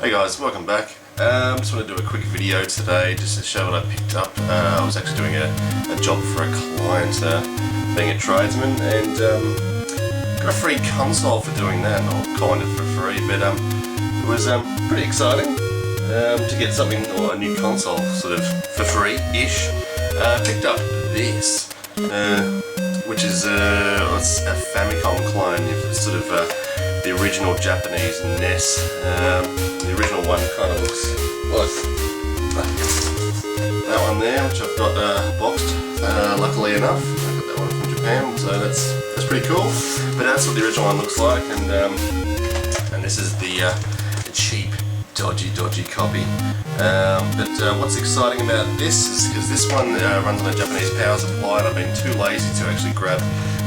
Hey guys, welcome back. Just want to do a quick video today just to show what I picked up. I was actually doing a job for a client, being a tradesman, and got a free console for doing that, or kind of for free, but it was pretty exciting to get something, or a new console sort of for free-ish. Picked up this, which is it's a Famicom clone. It's sort of the original Japanese NES. The original one kind of looks like that one there, which I've got boxed. Luckily enough, I got that one from Japan, so that's pretty cool. But that's what the original one looks like, and this is the cheap, dodgy copy. But what's exciting about this is because this one runs on a Japanese power supply, and I've been too lazy to actually grab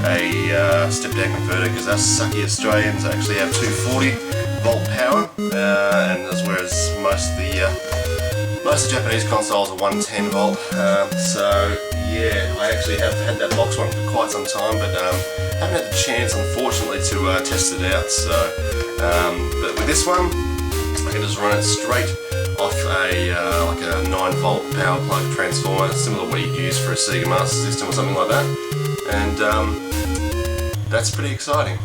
a step-down converter, because us sucky Australians actually have 240 volt power, and whereas most of the Japanese consoles are 110 volt. So yeah, I actually have had that box one for quite some time, but haven't had the chance, unfortunately, to test it out. So, but with this one, I can just run it straight off like a 9 volt power plug transformer, similar to what you'd use for a Sega Master System or something like that, and that's pretty exciting.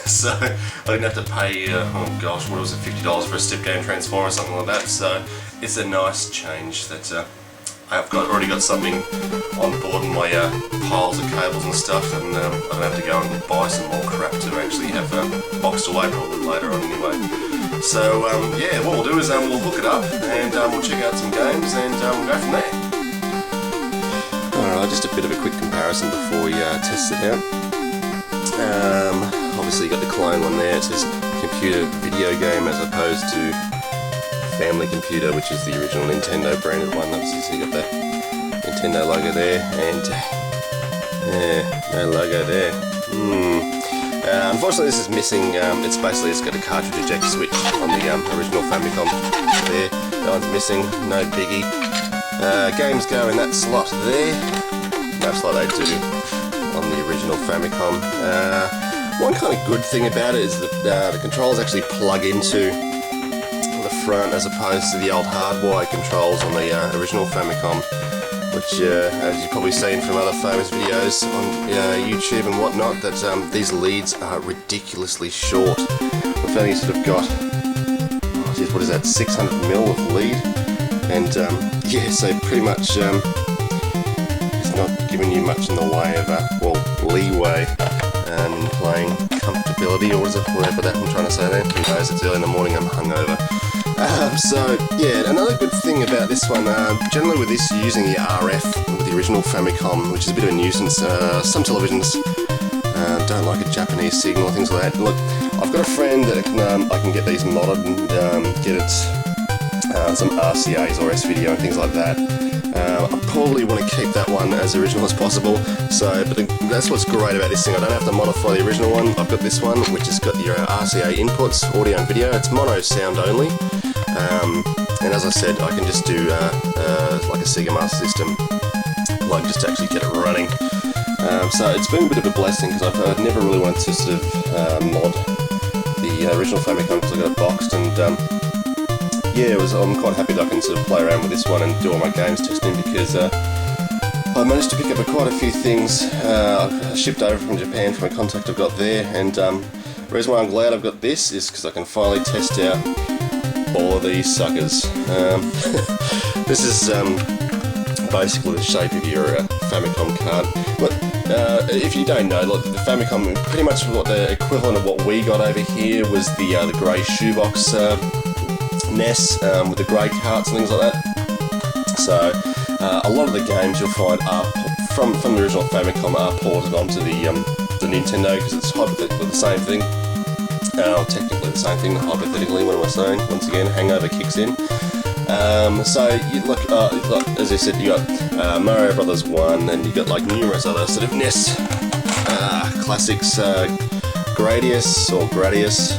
So I didn't have to pay, oh gosh, what was it, $50 for a step-down transformer or something like that. So it's a nice change that I've already got something on board in my piles of cables and stuff, and I don't have to go and buy some more crap to actually have boxed away probably later on anyway. So yeah, what we'll do is we'll hook it up and we'll check out some games, and we'll go from there. Alright, just a bit of a quick comparison before we test it out. Obviously you got the clone one there. It says computer video game as opposed to family computer, which is the original Nintendo branded one. Obviously, so you got the Nintendo logo there, and no logo there. Unfortunately, this is missing. It's got a cartridge eject switch on the original Famicom there. That one's missing. No biggie. Games go in that slot there. That's like they do on the original Famicom. One kind of good thing about it is that the controls actually plug into the front, as opposed to the old hardwired controls on the original Famicom, which, as you've probably seen from other famous videos on YouTube and whatnot, that these leads are ridiculously short. We've only sort of got, what is that, 600mm of lead, and yeah, so pretty much it's not giving you much in the way of leeway in playing comfortability, or whatever that I'm trying to say there. Who knows, it's early in the morning, I'm hungover. So yeah, another good thing about this one, generally with this, using the RF with the original Famicom, which is a bit of a nuisance. Some televisions don't like a Japanese signal, things like that. Look, I've got a friend that I can get these modded and get it some RCAs or S-video and things like that. I probably want to keep that one as original as possible. So, but that's what's great about this thing. I don't have to modify the original one. I've got this one, which has got your RCA inputs, audio and video. It's mono sound only. And as I said, I can just do like a Sega Master System, like just to actually get it running. So it's been a bit of a blessing, because I've never really wanted to sort of mod the original Famicom, because I got it boxed, and yeah, I'm quite happy that I can sort of play around with this one and do all my games testing, because I managed to pick up quite a few things I shipped over from Japan from a contact I've got there, and the reason why I'm glad I've got this is because I can finally test out all of these suckers. This is basically the shape of your Famicom card. But if you don't know, like, the Famicom, pretty much what the equivalent of what we got over here was the grey shoebox NES with the grey carts and things like that. So a lot of the games you'll find are from the original Famicom are ported onto the Nintendo, because it's hypothetically the same thing. Technically the same thing, hypothetically, what am I saying? Once again, hangover kicks in. So you look, as I said, you got Mario Brothers 1, and you got like numerous other sort of NES classics, Gradius or Gradius,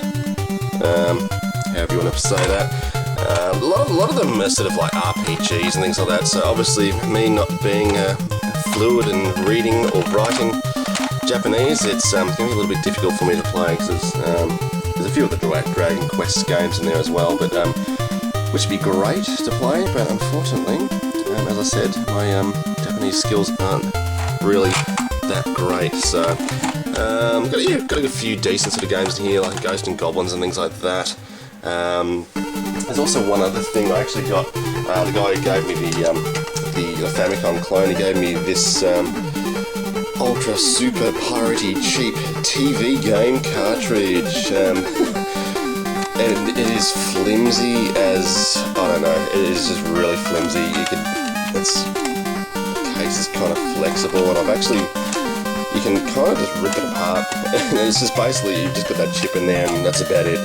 however you want to say that. A lot of them are sort of like RPGs and things like that. So obviously, me not being fluid in reading or writing Japanese, it's going to be a little bit difficult for me to play, because there's a few of the Dragon Quest games in there as well, but which would be great to play, but unfortunately, as I said, my Japanese skills aren't really that great. So got a few decent sort of games in here, like Ghost and Goblins and things like that. There's also one other thing I actually got. The guy who gave me the Famicom Clone, he gave me this ultra super piratey cheap TV game cartridge. And it is flimsy as, I don't know, it is just really flimsy. The case is kind of flexible, and you can kind of just rip it apart. And it's just basically, you've just got that chip in there, and that's about it.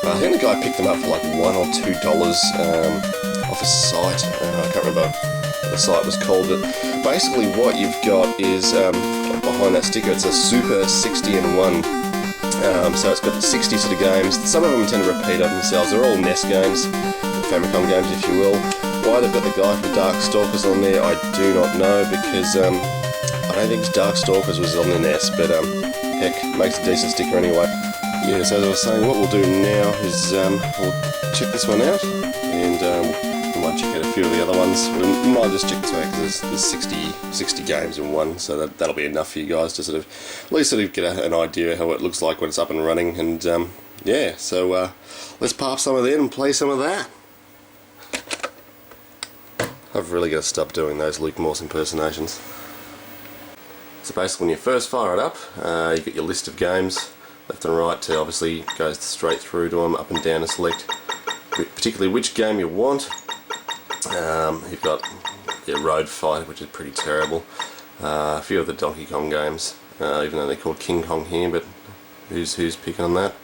I think the guy picked them up for like $1 or $2 off a site. I can't remember what the site was called, but basically what you've got is, behind that sticker, it's a Super 60-in-1. So it's got 60 sort of games. Some of them tend to repeat of themselves. They're all NES games, Famicom games if you will. Why they've got the guy from Darkstalkers on there, I do not know, because I don't think Darkstalkers was on the NES, but heck, makes a decent sticker anyway. Yeah, so as I was saying, what we'll do now is we'll check this one out, and we might check out a few of the other ones. We might just check this one out because there's 60 games in one, so that'll be enough for you guys to sort of at least sort of get an idea of how it looks like when it's up and running. And yeah, so let's pop some of that and play some of that. I've really got to stop doing those Luke Morse impersonations. So basically, when you first fire it up, you get your list of games left and right to obviously go straight through to them, up and down to select particularly which game you want. You've got your Road Fight, which is pretty terrible. A few of the Donkey Kong games, even though they're called King Kong here, but who's picking on that?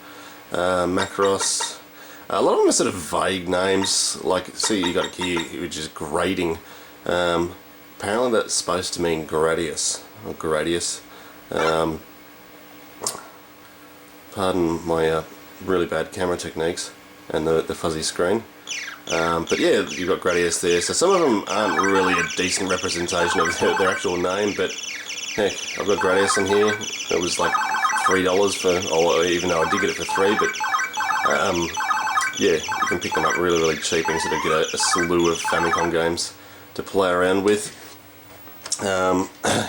Macross. A lot of them are sort of vague names, like, see, you got a key which is grading. Apparently that's supposed to mean Gradius, or Gradius. Pardon my really bad camera techniques and the fuzzy screen. But yeah, you've got Gradius there, so some of them aren't really a decent representation of their actual name, but heck, I've got Gradius in here. It was like $3 for, or even though I did get it for $3, but yeah, you can pick them up really cheap and sort of get a slew of Famicom games to play around with.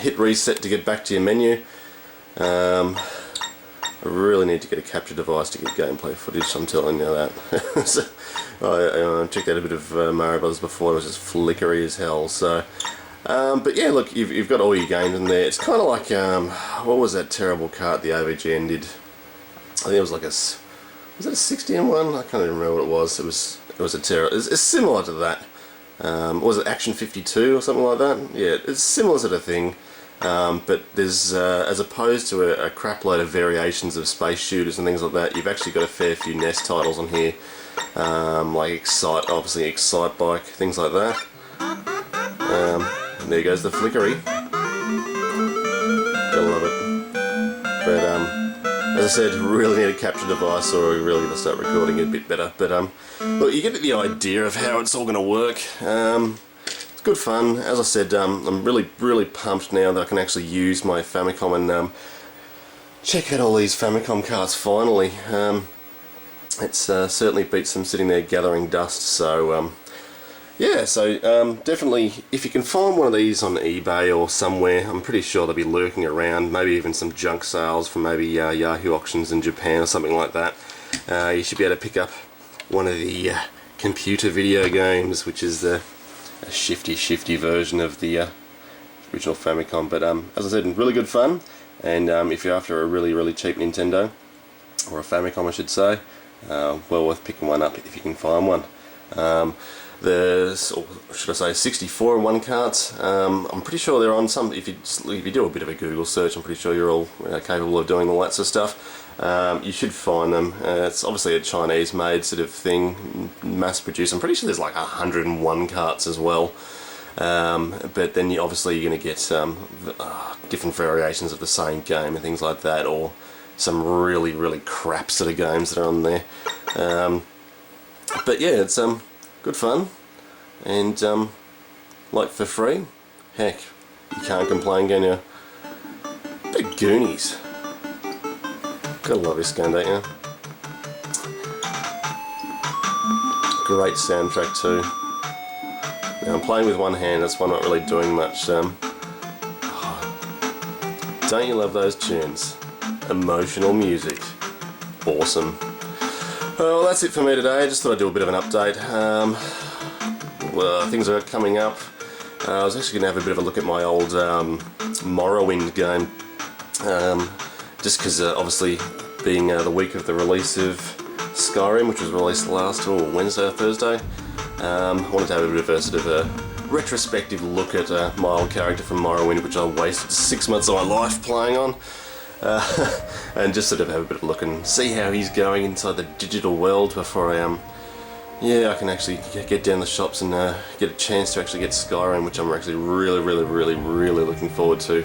Hit reset to get back to your menu. I really need to get a capture device to get gameplay footage, I'm telling you that. So, I checked out a bit of Mario Bros before, it was just flickery as hell. So, but yeah, look, you've got all your games in there. It's kind of like, what was that terrible cart the AVGN did? I think it was like was it a 60-in-1? I can't even remember what it was. It was a terrible. It's similar to that. Was it Action 52 or something like that? Yeah, it's a similar sort of thing. But there's, as opposed to a crap load of variations of space shooters and things like that, you've actually got a fair few NES titles on here, like Excite, obviously Excite Bike, things like that. And there goes the flickery. Gotta love it. But as I said, really need a capture device, or we're really gonna start recording it a bit better. But look, you get the idea of how it's all gonna work. Good fun. As I said, I'm really pumped now that I can actually use my Famicom and check out all these Famicom carts finally. It's certainly beats them sitting there gathering dust. So yeah, so definitely if you can find one of these on eBay or somewhere, I'm pretty sure they'll be lurking around, maybe even some junk sales from maybe Yahoo auctions in Japan or something like that. You should be able to pick up one of the computer video games, which is a shifty version of the original Famicom. But as I said, really good fun, and if you're after a really cheap Nintendo, or a Famicom I should say, well worth picking one up if you can find one. There's, or should I say, 64-in-1 carts. I'm pretty sure they're on some, if you do a bit of a Google search, I'm pretty sure you're all capable of doing all that sort of stuff. You should find them. It's obviously a Chinese made sort of thing, mass produced. I'm pretty sure there's like 101 carts as well. But then obviously you're going to get different variations of the same game and things like that, or some really crap sort of games that are on there. But yeah, it's good fun, and like for free, heck, you can't complain, can you? The Goonies. Gotta love this game, don't you? Great soundtrack too. Now I'm playing with one hand, that's why I'm not really doing much. Don't you love those tunes? Emotional music. Awesome. Well, that's it for me today. I just thought I'd do a bit of an update. Well, things are coming up. I was actually going to have a bit of a look at my old Morrowind game. Just because obviously being the week of the release of Skyrim, which was released last Wednesday or Thursday, I wanted to have a bit of a sort of a retrospective look at my old character from Morrowind, which I wasted 6 months of my life playing on, and just sort of have a bit of a look and see how he's going inside the digital world before I I can actually get down the shops and get a chance to actually get Skyrim, which I'm actually really looking forward to.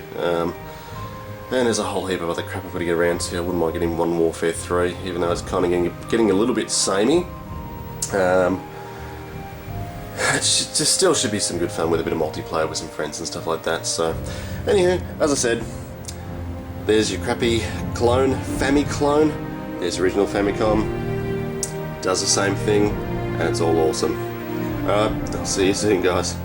And there's a whole heap of other crap I've got to get around to. I wouldn't mind getting Modern Warfare 3, even though it's kind of getting a little bit samey. It still should be some good fun with a bit of multiplayer with some friends and stuff like that. So, anywho, as I said, there's your crappy clone, Famiclone. There's original Famicom. Does the same thing, and it's all awesome. Alright, I'll see you soon, guys.